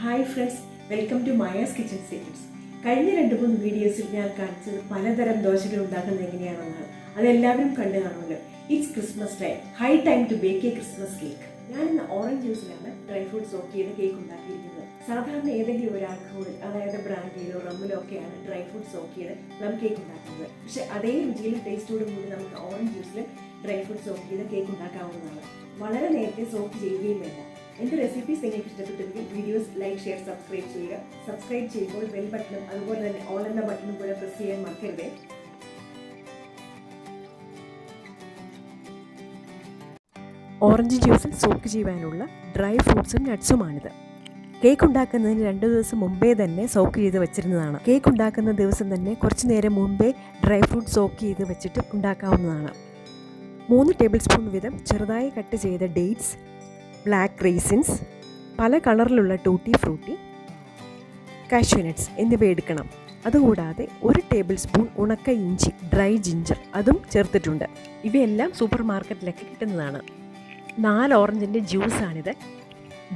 Hi friends, welcome to Maya's Kitchen Secrets. കഴിഞ്ഞ 2-3 വീഡിയോസിൽ ഞാൻ കാണിച്ചത് പലതരം ദോശകൾ ഉണ്ടാക്കുന്നത് എങ്ങനെയാണെന്നാണ്. അതെല്ലാവരും കണ്ടു കാണുമല്ലോ. It's Christmas time. High time to bake a Christmas cake. ഞാൻ ഇന്ന് ഓറഞ്ച് ജ്യൂസിലാണ് ഡ്രൈ ഫ്രൂട്ട്സ് സോക്ക് ചെയ്ത് കേക്ക് ഉണ്ടാക്കിയിരിക്കുന്നത്. സാധാരണ ഏതെങ്കിലും ഒരു ആൽക്കഹോളിൽ, അതായത് ബ്രാൻഡിയിലോ റമ്മിലോ ഒക്കെയാണ് ഡ്രൈ ഫ്രൂട്ട്സ് സോക്ക് ചെയ്ത് പ്ലം കേക്ക് ഉണ്ടാക്കുന്നത്. പക്ഷെ അതേ രുചിയിലും ടേസ്റ്റോടും കൂടി നമുക്ക് ഓറഞ്ച് ജ്യൂസിൽ ഡ്രൈ ഫ്രൂട്ട്സ് സോക്ക് ചെയ്ത് കേക്ക് ഉണ്ടാക്കാവുന്നതാണ്. വളരെ നേരത്തെ സോക്ക് ചെയ്യുകയും വേണ്ട. എൻ്റെ റെസിപ്പീസ് നിങ്ങൾക്ക് ഇഷ്ടപ്പെട്ടെങ്കിൽ വീഡിയോസ് ലൈക്ക്, ഷെയർ, സബ്സ്ക്രൈബ് ചെയ്യുക. സബ്സ്ക്രൈബ് ചെയ്യുമ്പോൾ ബെൽ ബട്ടണും അതുപോലെ തന്നെ ഓൾ എന്ന ബട്ടണും കൂടെ പ്രസ് ചെയ്യാൻ മറക്കരുതേ. ഓറഞ്ച് ജ്യൂസിൽ സോക്ക് ചെയ്യാനുള്ള ഡ്രൈ ഫ്രൂട്ട്സും നട്ട്സുമാണിത്. കേക്ക് ഉണ്ടാക്കുന്നതിന് 2 ദിവസം മുമ്പേ തന്നെ സോക്ക് ചെയ്ത് വെച്ചിരുന്നതാണ്. കേക്ക് ഉണ്ടാക്കുന്ന ദിവസം തന്നെ കുറച്ച് നേരം മുമ്പേ ഡ്രൈ ഫ്രൂട്ട് സോക്ക് ചെയ്ത് വെച്ചിട്ട് ഉണ്ടാക്കാവുന്നതാണ്. 3 ടേബിൾ സ്പൂൺ വീതം ചെറുതായി കട്ട് ചെയ്ത ഡേറ്റ്സ്, ബ്ലാക്ക് റേസിൻസ്, പല കളറിലുള്ള ടൂട്ടി ഫ്രൂട്ടി, കാഷ്യൂ നട്ട്സ് എന്നിവ എടുക്കണം. അതുകൂടാതെ 1 ടേബിൾ സ്പൂൺ ഉണക്ക ഇഞ്ചി, ഡ്രൈ ജിഞ്ചർ, അതും ചേർത്തിട്ടുണ്ട്. ഇവയെല്ലാം സൂപ്പർ മാർക്കറ്റിലൊക്കെ കിട്ടുന്നതാണ്. 4 ഓറഞ്ചിൻ്റെ ജ്യൂസാണിത്.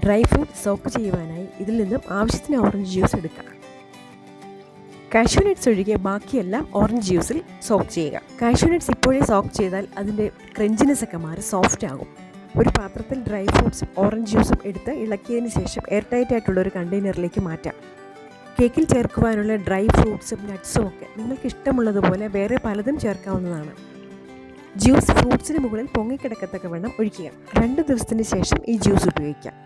ഡ്രൈ ഫ്രൂട്ട് സോക്ക് ചെയ്യുവാനായി ഇതിൽ നിന്നും ആവശ്യത്തിന് ഓറഞ്ച് ജ്യൂസ് എടുക്കാം. കാഷ്യൂ നട്ട്സ് ഒഴികെ ബാക്കിയെല്ലാം ഓറഞ്ച് ജ്യൂസിൽ സോക്ക് ചെയ്യുക. കാഷ്യൂ നട്ട്സ് ഇപ്പോഴേ സോക്ക് ചെയ്താൽ അതിൻ്റെ ക്രഞ്ചിനെസ് ഒക്കെ മാറി സോഫ്റ്റ് ആകും. ഒരു പാത്രത്തിൽ ഡ്രൈ ഫ്രൂട്ട്സും ഓറഞ്ച് ജ്യൂസും എടുത്ത് ഇളക്കിയതിന് ശേഷം എയർ ടൈറ്റ് ആയിട്ടുള്ള ഒരു കണ്ടെയ്നറിലേക്ക് മാറ്റാം. കേക്കിൽ ചേർക്കുവാനുള്ള ഡ്രൈ ഫ്രൂട്ട്സും നട്ട്സും ഒക്കെ നിങ്ങൾക്ക് ഇഷ്ടമുള്ളതുപോലെ വേറെ പലതും ചേർക്കാവുന്നതാണ്. ജ്യൂസ് ഫ്രൂട്ട്സിന് മുകളിൽ പൊങ്ങിക്കിടക്കത്തക്ക വണ്ണം ഒഴിക്കുക. 2 ദിവസത്തിന് ശേഷം ഈ ജ്യൂസ് ഉപയോഗിക്കാം.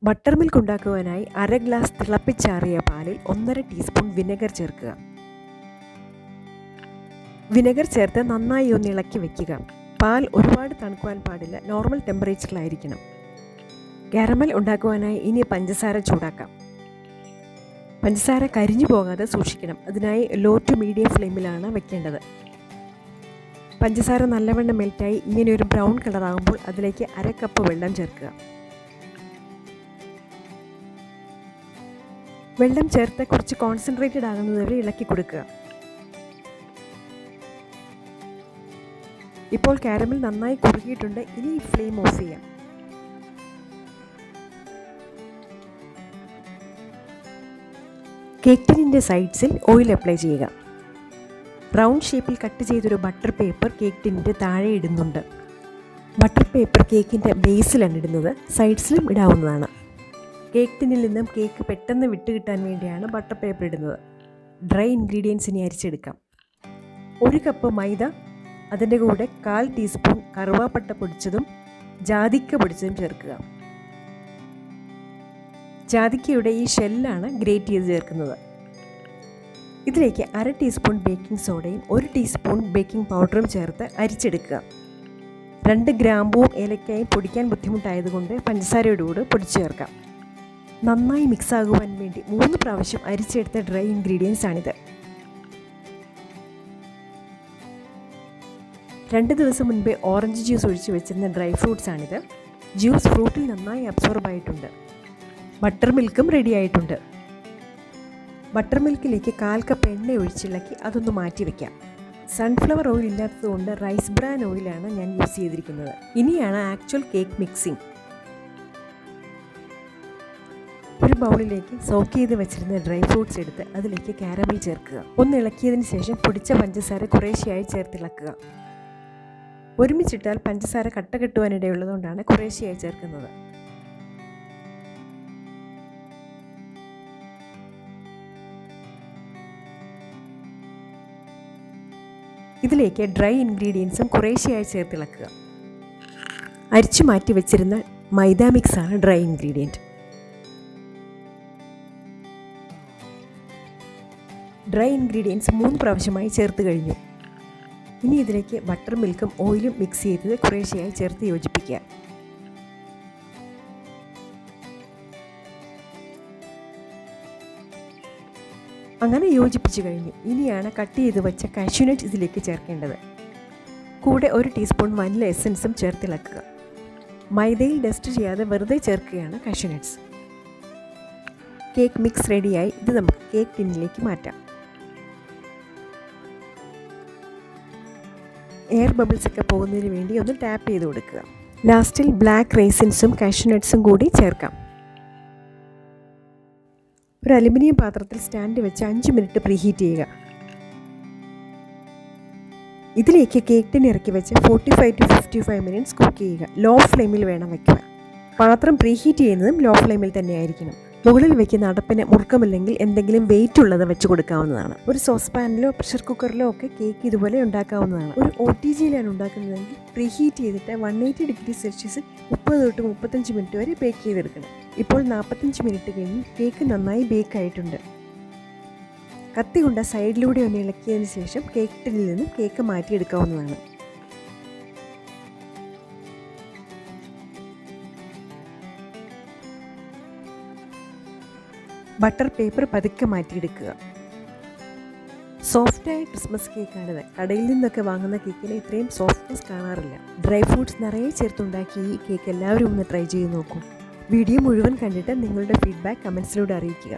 ബട്ടർ മിൽക്ക് ഉണ്ടാക്കുവാനായി 1/2 ഗ്ലാസ് തിളപ്പിച്ചാറിയ പാലിൽ 1.5 ടീസ്പൂൺ വിനെഗർ ചേർക്കുക. വിനെഗർ ചേർത്ത് നന്നായി ഒന്ന് ഇളക്കി വയ്ക്കുക. പാൽ ഒരുപാട് തണുക്കുവാൻ പാടില്ല, നോർമൽ ടെമ്പറേച്ചറിലായിരിക്കണം. കാരമൽ ഉണ്ടാക്കുവാനായി ഇനി പഞ്ചസാര ചൂടാക്കാം. പഞ്ചസാര കരിഞ്ഞു പോകാതെ സൂക്ഷിക്കണം. അതിനായി ലോ ടു മീഡിയം ഫ്ലെയിമിലാണ് വെക്കേണ്ടത്. പഞ്ചസാര നല്ലവണ്ണം മെൽറ്റായി ഇങ്ങനെ ഒരു ബ്രൗൺ കളറാകുമ്പോൾ അതിലേക്ക് 1/2 കപ്പ് വെള്ളം ചേർക്കുക. വെള്ളം ചേർത്ത് കുറച്ച് കോൺസെൻട്രേറ്റഡ് ആകുന്നതുവരെ ഇളക്കി കൊടുക്കുക. ഇപ്പോൾ കാരമൽ നന്നായി കുറുകിയിട്ടുണ്ട്. ഇനി ഈ ഫ്ലെയിം ഓഫ് ചെയ്യാം. കേക്ക് ടിന്നിൻ്റെ സൈഡ്സിൽ ഓയിൽ അപ്ലൈ ചെയ്യുക. റൗണ്ട് ഷേപ്പിൽ കട്ട് ചെയ്തൊരു ബട്ടർ പേപ്പർ കേക്ക് ടിന്നിൻ്റെ താഴെ ഇടുന്നുണ്ട്. ബട്ടർ പേപ്പർ കേക്കിൻ്റെ ബേസിലാണ് ഇടുന്നത്. സൈഡ്സിലും ഇടാവുന്നതാണ്. കേക്ക് ടിന്നിൽ നിന്നും കേക്ക് പെട്ടെന്ന് വിട്ടുകിട്ടാൻ വേണ്ടിയാണ് ബട്ടർ പേപ്പർ ഇടുന്നത്. ഡ്രൈ ഇൻഗ്രീഡിയൻസിനെ അരിച്ചെടുക്കാം. 1 കപ്പ് മൈദ, അതിൻ്റെ കൂടെ 1/4 ടീസ്പൂൺ കറുവാപ്പട്ട പൊടിച്ചതും ജാതിക്ക പൊടിച്ചതും ചേർക്കുക. ജാതിക്കയുടെ ഈ ഷെല്ലാണ് ഗ്രേറ്റ് ചെയ്ത് ചേർക്കുന്നത്. ഇതിലേക്ക് 1/2 ടീസ്പൂൺ ബേക്കിംഗ് സോഡയും 1 ടീസ്പൂൺ ബേക്കിംഗ് പൗഡറും ചേർത്ത് അരിച്ചെടുക്കുക. 2 ഗ്രാമ്പൂവും ഏലക്കായും പൊടിക്കാൻ ബുദ്ധിമുട്ടായതുകൊണ്ട് പഞ്ചസാരയുടെ കൂടെ പൊടിച്ചു ചേർക്കാം. നന്നായി മിക്സ് ആകുവാൻ വേണ്ടി 3 പ്രാവശ്യം അരിച്ചെടുത്ത ഡ്രൈ ഇൻഗ്രീഡിയൻസ് ആണിത്. 2 ദിവസം മുൻപേ ഓറഞ്ച് ജ്യൂസ് ഒഴിച്ച് വെച്ചിരുന്ന ഡ്രൈ ഫ്രൂട്ട്സ് ആണിത്. ജ്യൂസ് ഫ്രൂട്ടിൽ നന്നായി അബ്സോർബ് ആയിട്ടുണ്ട്. ബട്ടർ മിൽക്കും റെഡി ആയിട്ടുണ്ട്. ബട്ടർ മിൽക്കിലേക്ക് 1/4 കപ്പ് എണ്ണ ഒഴിച്ചിളക്കി അതൊന്ന് മാറ്റി വയ്ക്കാം. സൺഫ്ലവർ ഓയിൽ ഇല്ലാത്തതുകൊണ്ട് റൈസ് ബ്രാൻ ഓയിലാണ് ഞാൻ യൂസ് ചെയ്തിരിക്കുന്നത്. ഇനിയാണ് ആക്ച്വൽ കേക്ക് മിക്സിംഗ്. ഒരു ബൗളിലേക്ക് സോക്ക് ചെയ്ത് വെച്ചിരുന്ന ഡ്രൈ ഫ്രൂട്ട്സ് എടുത്ത് അതിലേക്ക് കാരമൽ ചേർക്കുക. ഒന്ന് ഇളക്കിയതിന് ശേഷം പൊടിച്ച പഞ്ചസാര കുറേശ്ശെയായി ചേർത്തിളക്കുക. ഒരുമിച്ചിട്ടാൽ പഞ്ചസാര കട്ട കെട്ടുവാനിടയുള്ളതുകൊണ്ടാണ് കുറേശ്ശെയായി ചേർക്കുന്നത്. ഇതിലേക്ക് ഡ്രൈ ഇൻഗ്രീഡിയൻസും കുറേശ്ശെയായി ചേർത്തിളക്കുക. അരിച്ചു മാറ്റി വെച്ചിരുന്ന മൈദ മിക്സാണ് ഡ്രൈ ഇൻഗ്രീഡിയൻറ്റ്. ഡ്രൈ ഇൻഗ്രീഡിയൻസ് 3 പ്രാവശ്യമായി ചേർത്ത് കഴിഞ്ഞു. ഇനി ഇതിലേക്ക് ബട്ടർ മിൽക്കും ഓയിലും മിക്സ് ചെയ്തത് കുറേശ്ശെയായി ചേർത്ത് യോജിപ്പിക്കുക. അങ്ങനെ യോജിപ്പിച്ചു കഴിഞ്ഞു. ഇനിയാണ് കട്ട് ചെയ്ത് വെച്ച കാഷ്യൂ നട്ട് ഇതിലേക്ക് ചേർക്കേണ്ടത്. കൂടെ 1 ടീസ്പൂൺ വനില എസൻസും ചേർത്തിളക്കുക. മൈദയിൽ ഡസ്റ്റ് ചെയ്യാതെ വെറുതെ ചേർക്കുകയാണ് കാഷ്യൂ നട്ട്സ്. കേക്ക് മിക്സ് റെഡിയായി. ഇത് നമുക്ക് കേക്ക് ടിന്നിലേക്ക് മാറ്റാം. എയർ ബബിൾസ് ഒക്കെ പോകുന്നതിന് വേണ്ടി ഒന്ന് ടാപ്പ് ചെയ്ത് കൊടുക്കുക. ലാസ്റ്റിൽ ബ്ലാക്ക് റേസിൻസും കാഷ്യൂ നട്ട്സും കൂടി ചേർക്കാം. ഒരു അലുമിനിയം പാത്രത്തിൽ സ്റ്റാൻഡ് വെച്ച് 5 മിനിറ്റ് പ്രീഹീറ്റ് ചെയ്യുക. ഇതിലേക്ക് കേക്ക് ടിൻ ഇറക്കി വെച്ച് 45 to 55 മിനിറ്റ്സ് കുക്ക് ചെയ്യുക. ലോ ഫ്ലെയിമിൽ വേണം വയ്ക്കുവാൻ. പാത്രം പ്രീഹീറ്റ് ചെയ്യുന്നതും ലോ ഫ്ലെയിമിൽ തന്നെ ആയിരിക്കണം. മുകളിൽ വയ്ക്കുന്ന അടപ്പിന് മുറുക്കമില്ലെങ്കിൽ എന്തെങ്കിലും വെയിറ്റ് ഉള്ളത് വെച്ച് കൊടുക്കാവുന്നതാണ്. ഒരു സോസ് പാനിലോ പ്രഷർ കുക്കറിലോ ഒക്കെ കേക്ക് ഇതുപോലെ ഉണ്ടാക്കാവുന്നതാണ്. ഒരു OTGയിലാണ് ഉണ്ടാക്കുന്നതെങ്കിൽ പ്രീഹീറ്റ് ചെയ്തിട്ട് 180 ഡിഗ്രി സെൽഷ്യസിൽ 30 തൊട്ട് 35 മിനിറ്റ് വരെ ബേക്ക് ചെയ്തെടുക്കണം. ഇപ്പോൾ 45 മിനിറ്റ് കഴിഞ്ഞ് കേക്ക് നന്നായി ബേക്ക് ആയിട്ടുണ്ട്. കത്തി കൊണ്ട് സൈഡിലൂടെ ഒന്ന് ഇളക്കിയതിന് ശേഷം കേക്ക് ടിന്നിൽ നിന്നും കേക്ക് മാറ്റിയെടുക്കാവുന്നതാണ്. ബട്ടർ പേപ്പർ പതുക്കെ മാറ്റിയെടുക്കുക. സോഫ്റ്റായ ക്രിസ്മസ് കേക്കാണിത്. കടയിൽ നിന്നൊക്കെ വാങ്ങുന്ന കേക്കിന് ഇത്രയും സോഫ്റ്റ്നെസ് കാണാറില്ല. ഡ്രൈ ഫ്രൂട്ട്സ് നിറയെ ചേർത്തുണ്ടാക്കിയ ഈ കേക്ക് എല്ലാവരും ഒന്ന് ട്രൈ ചെയ്ത് നോക്കൂ. വീഡിയോ മുഴുവൻ കണ്ടിട്ട് നിങ്ങളുടെ ഫീഡ്ബാക്ക് കമൻസിലൂടെ അറിയിക്കുക.